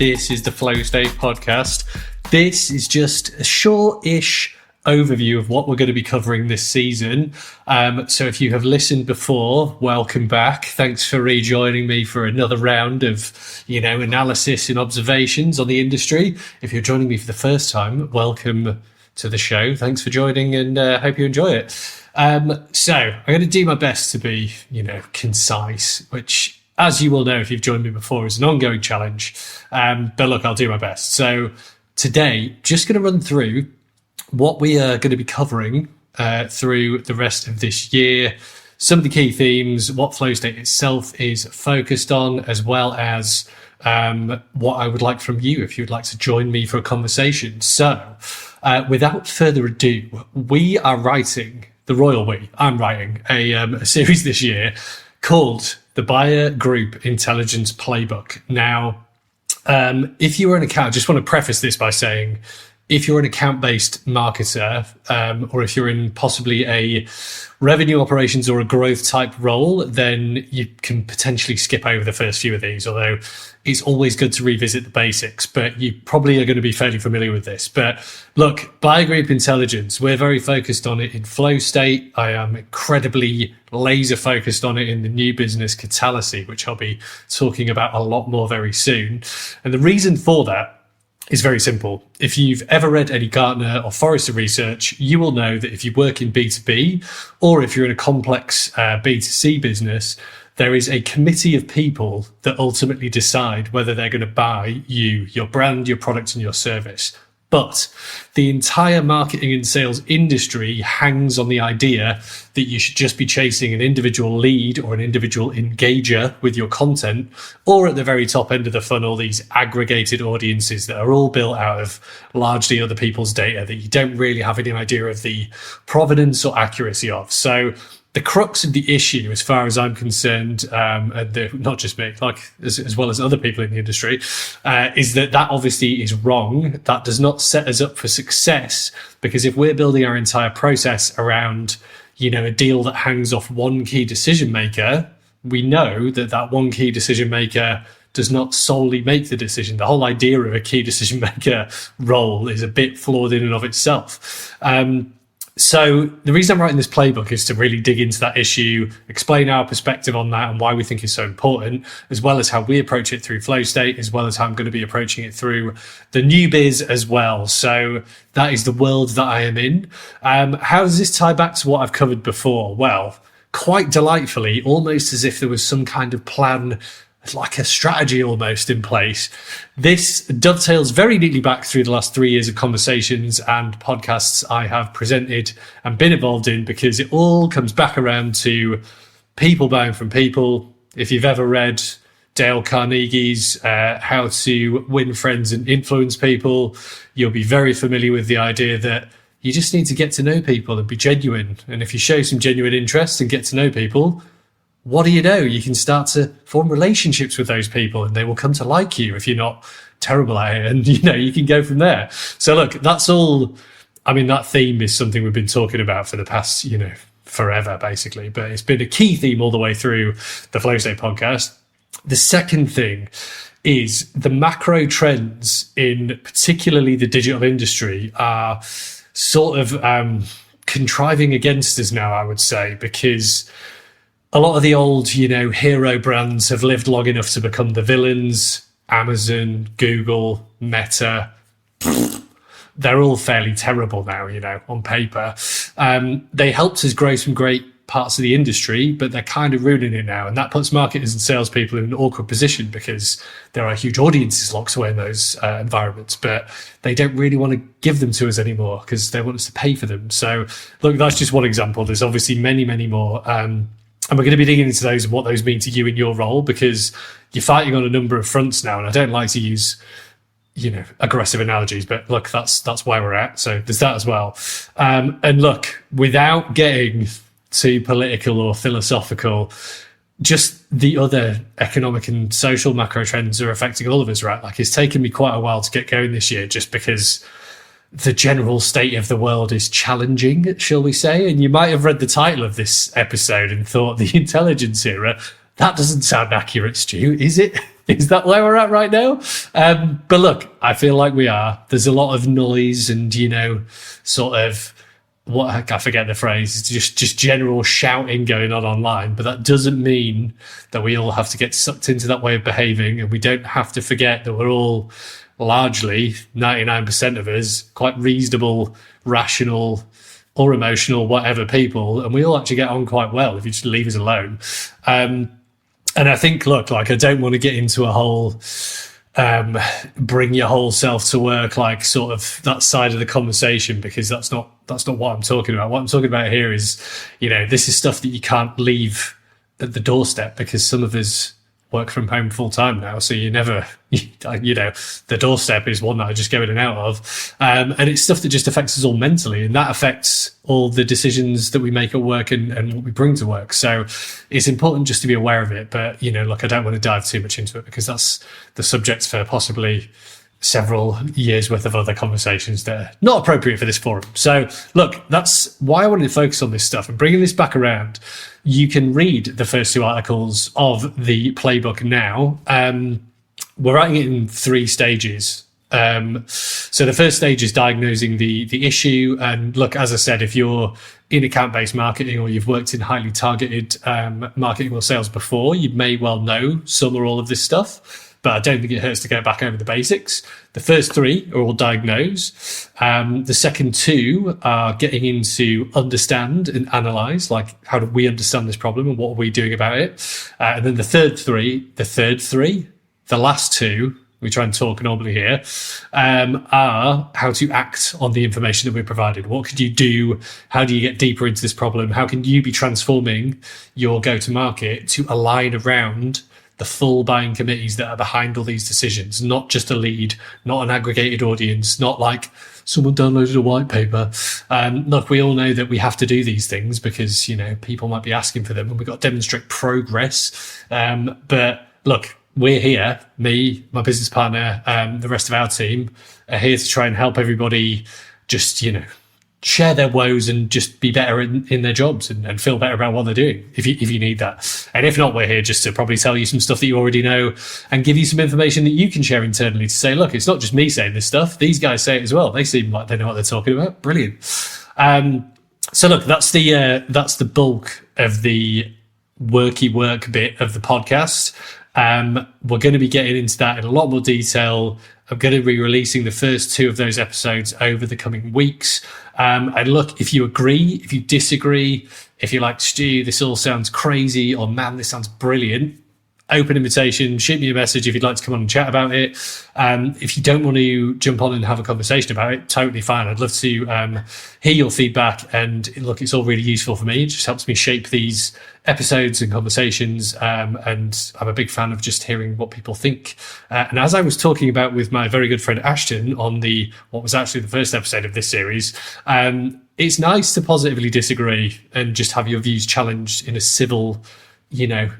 This is the Flow State podcast. This is just a short-ish overview of what we're going to be covering this season. So if you have listened before, welcome back. Thanks for rejoining me for another round of, analysis and observations on the industry. If you're joining me for the first time, welcome to the show. Thanks for joining and hope you enjoy it. So I'm going to do my best to be, concise, which, as you will know if you've joined me before, is an ongoing challenge. But look, I'll do my best. So today, just going to run through what we are going to be covering through the rest of this year, some of the key themes, what Flow State itself is focused on, as well as what I would like from you if you would like to join me for a conversation. So without further ado, I'm writing a series this year called the Buyer Group Intelligence Playbook. Now, if you were an account, I just want to preface this by saying, if you're an account-based marketer, or if you're in possibly a revenue operations or a growth type role, then you can potentially skip over the first few of these, although it's always good to revisit the basics, but you probably are going to be fairly familiar with this. But look, Buyer Group Intelligence, we're very focused on it in Flow State. I am incredibly laser focused on it in the new business Catalysis, which I'll be talking about a lot more very soon. And the reason for that is very simple. If you've ever read any Gartner or Forrester research, you will know that if you work in B2B or if you're in a complex B2C business, there is a committee of people that ultimately decide whether they're going to buy you, your brand, your product, and your service. But the entire marketing and sales industry hangs on the idea that you should just be chasing an individual lead or an individual engager with your content, or at the very top end of the funnel, these aggregated audiences that are all built out of largely other people's data that you don't really have any idea of the provenance or accuracy of. So the crux of the issue, as far as I'm concerned, and not just me, as well as other people in the industry, is that obviously is wrong. That does not set us up for success, because if we're building our entire process around, a deal that hangs off one key decision maker, we know that one key decision maker does not solely make the decision. The whole idea of a key decision maker role is a bit flawed in and of itself. So the reason I'm writing this playbook is to really dig into that issue, explain our perspective on that and why we think it's so important, as well as how we approach it through Flow State, as well as how I'm going to be approaching it through the new biz as well. So that is the world that I am in. How does this tie back to what I've covered before? Well, quite delightfully, almost as if there was some kind of plan, like a strategy almost in place. This dovetails very neatly back through the last 3 years of conversations and podcasts I have presented and been involved in, because it all comes back around to people buying from people. If you've ever read Dale Carnegie's How to Win Friends and Influence People, you'll be very familiar with the idea that you just need to get to know people and be genuine. And if you show some genuine interest and get to know people, what do you know? You can start to form relationships with those people and they will come to like you if you're not terrible at it. And, you can go from there. So look, that's all. I mean, that theme is something we've been talking about for the past, forever, basically. But it's been a key theme all the way through the Flow State podcast. The second thing is the macro trends in particularly the digital industry are sort of contriving against us now, I would say, because a lot of the old, hero brands have lived long enough to become the villains. Amazon, Google, Meta, they're all fairly terrible now, on paper. They helped us grow some great parts of the industry, but they're kind of ruining it now. And that puts marketers and salespeople in an awkward position, because there are huge audiences locked away in those environments, but they don't really want to give them to us anymore because they want us to pay for them. So look, that's just one example. There's obviously many, many more. And we're going to be digging into those and what those mean to you in your role, because you're fighting on a number of fronts now. And I don't like to use, aggressive analogies, but look, that's where we're at. So there's that as well. And look, without getting too political or philosophical, just the other economic and social macro trends are affecting all of us, right? Like, it's taken me quite a while to get going this year, just because the general state of the world is challenging, shall we say. And you might have read the title of this episode and thought, the intelligence era, that doesn't sound accurate, Stu, is it? Is that where we're at right now? But look, I feel like we are. There's a lot of noise and, sort of I forget the phrase, it's just general shouting going on online. But that doesn't mean that we all have to get sucked into that way of behaving. And we don't have to forget that we're all largely, 99% of us, quite reasonable, rational, or emotional, whatever people. And we all actually get on quite well if you just leave us alone. And I think, look, like, I don't want to get into a whole bring your whole self to work, like, sort of that side of the conversation, because that's not what I'm talking about. What I'm talking about here is, this is stuff that you can't leave at the doorstep, because some of us work from home full time now. So you never, the doorstep is one that I just go in and out of. And it's stuff that just affects us all mentally, and that affects all the decisions that we make at work and what we bring to work. So it's important just to be aware of it. But, look, I don't want to dive too much into it, because that's the subject for possibly several years worth of other conversations that are not appropriate for this forum. So look, that's why I wanted to focus on this stuff and bringing this back around. You can read the first 2 articles of the playbook now. We're writing it in 3 stages. So the first stage is diagnosing the issue. And look, as I said, if you're in account-based marketing or you've worked in highly targeted marketing or sales before, you may well know some or all of this stuff. But I don't think it hurts to go back over the basics. The first 3 are all diagnose. The second 2 are getting into understand and analyze, like, how do we understand this problem and what are we doing about it? And then the last 2, we try and talk normally here, are how to act on the information that we're provided. What could you do? How do you get deeper into this problem? How can you be transforming your go-to-market to align around the full buying committees that are behind all these decisions, not just a lead, not an aggregated audience, not like someone downloaded a white paper. Look, we all know that we have to do these things because, people might be asking for them, and we've got to demonstrate progress. But look, we're here, me, my business partner, the rest of our team are here to try and help everybody just, share their woes and just be better in their jobs and feel better about what they're doing, if you need that. And if not, we're here just to probably tell you some stuff that you already know and give you some information that you can share internally to say, look, it's not just me saying this stuff. These guys say it as well. They seem like they know what they're talking about. Brilliant. So look, that's the bulk of the worky work bit of the podcast. We're going to be getting into that in a lot more detail. I'm going to be releasing the first 2 of those episodes over the coming weeks. And look, if you agree, if you disagree, if you're like, Stu, this all sounds crazy, or man, this sounds brilliant, open invitation, shoot me a message if you'd like to come on and chat about it. If you don't want to jump on and have a conversation about it, totally fine. I'd love to hear your feedback. And look, it's all really useful for me. It just helps me shape these episodes and conversations. And I'm a big fan of just hearing what people think. And as I was talking about with my very good friend Ashton on what was actually the first episode of this series, it's nice to positively disagree and just have your views challenged in a civil,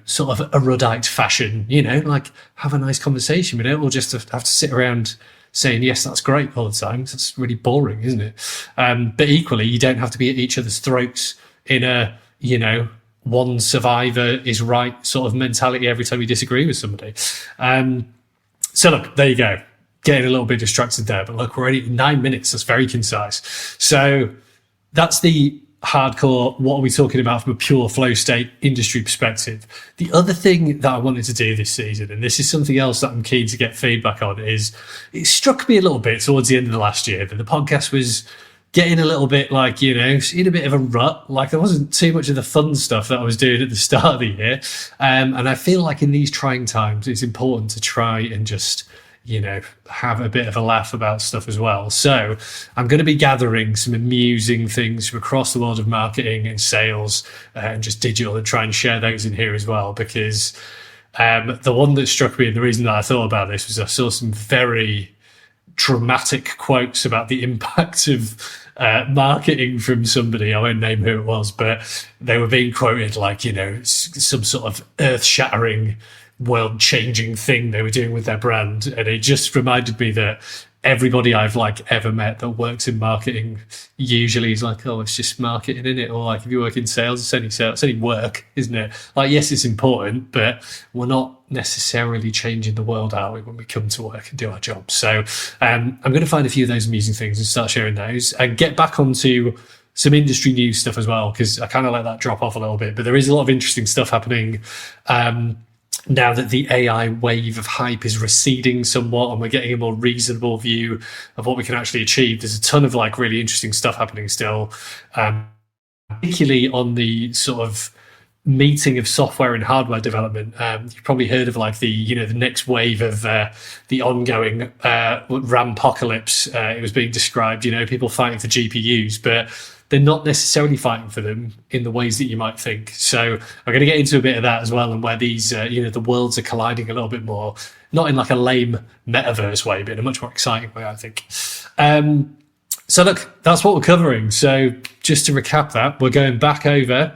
sort of erudite fashion, like, have a nice conversation. We don't all just have to sit around saying, yes, that's great all the time. That's really boring, isn't it? But equally, you don't have to be at each other's throats in a, one survivor is right sort of mentality every time you disagree with somebody. So look, there you go. Getting a little bit distracted there, but look, we're already at 9 minutes. That's very concise. So that's the hardcore, what are we talking about from a pure flow state industry perspective. The other thing that I wanted to do this season, and this is something else that I'm keen to get feedback on, is it struck me a little bit towards the end of the last year that the podcast was getting a little bit like, in a bit of a rut. Like, there wasn't too much of the fun stuff that I was doing at the start of the year. And I feel like in these trying times, it's important to try and just, have a bit of a laugh about stuff as well. So I'm going to be gathering some amusing things from across the world of marketing and sales and just digital, and try and share those in here as well, because the one that struck me, and the reason that I thought about this, was I saw some very dramatic quotes about the impact of marketing from somebody. I won't name who it was, but they were being quoted like, some sort of earth-shattering, world-changing thing they were doing with their brand. And it just reminded me that everybody I've like ever met that works in marketing usually is like, oh, it's just marketing, isn't it? Or like if you work in sales, it's only sales, it's only work, isn't it? Like, yes, it's important, but we're not necessarily changing the world, are we, when we come to work and do our job? So I'm going to find a few of those amusing things and start sharing those and get back onto some industry news stuff as well, because I kind of let that drop off a little bit. But there is a lot of interesting stuff happening now that the AI wave of hype is receding somewhat and we're getting a more reasonable view of what we can actually achieve. There's a ton of like really interesting stuff happening still, particularly on the sort of meeting of software and hardware development. You've probably heard of like the next wave of the ongoing RAM-pocalypse. It was being described, people fighting for GPUs, but they're not necessarily fighting for them in the ways that you might think. So I'm going to get into a bit of that as well, and where these, the worlds are colliding a little bit more, not in like a lame metaverse way, but in a much more exciting way, I think. So look, that's what we're covering. So just to recap that, we're going back over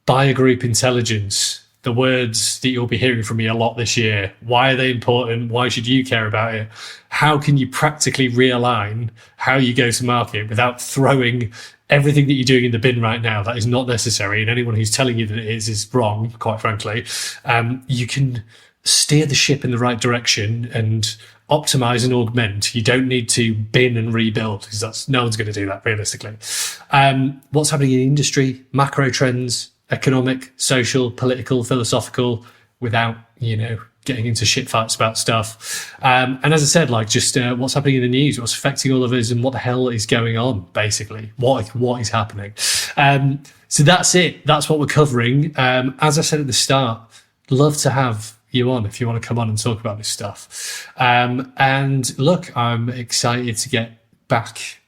Buyer Group Intelligence, the words that you'll be hearing from me a lot this year. Why are they important? Why should you care about it? How can you practically realign how you go to market without throwing everything that you're doing in the bin right now? That is not necessary. And anyone who's telling you that it is wrong, quite frankly. You can steer the ship in the right direction and optimize and augment. You don't need to bin and rebuild, because no one's going to do that realistically. What's happening in industry, macro trends, economic, social, political, philosophical, without, getting into shit fights about stuff. And as I said, like just what's happening in the news, what's affecting all of us, and what the hell is going on, basically. What is happening? So that's it. That's what we're covering. As I said at the start, love to have you on if you want to come on and talk about this stuff. And look, I'm excited to get back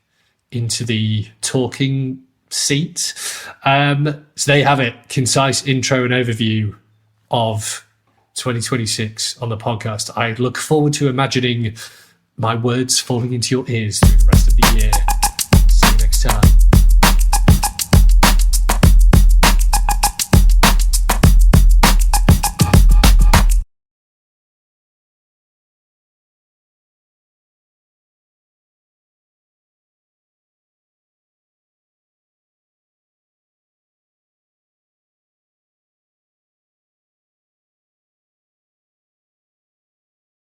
into the talking seat. So there you have it. Concise intro and overview of 2026 on the podcast. I look forward to imagining my words falling into your ears through the rest of the year. See you next time.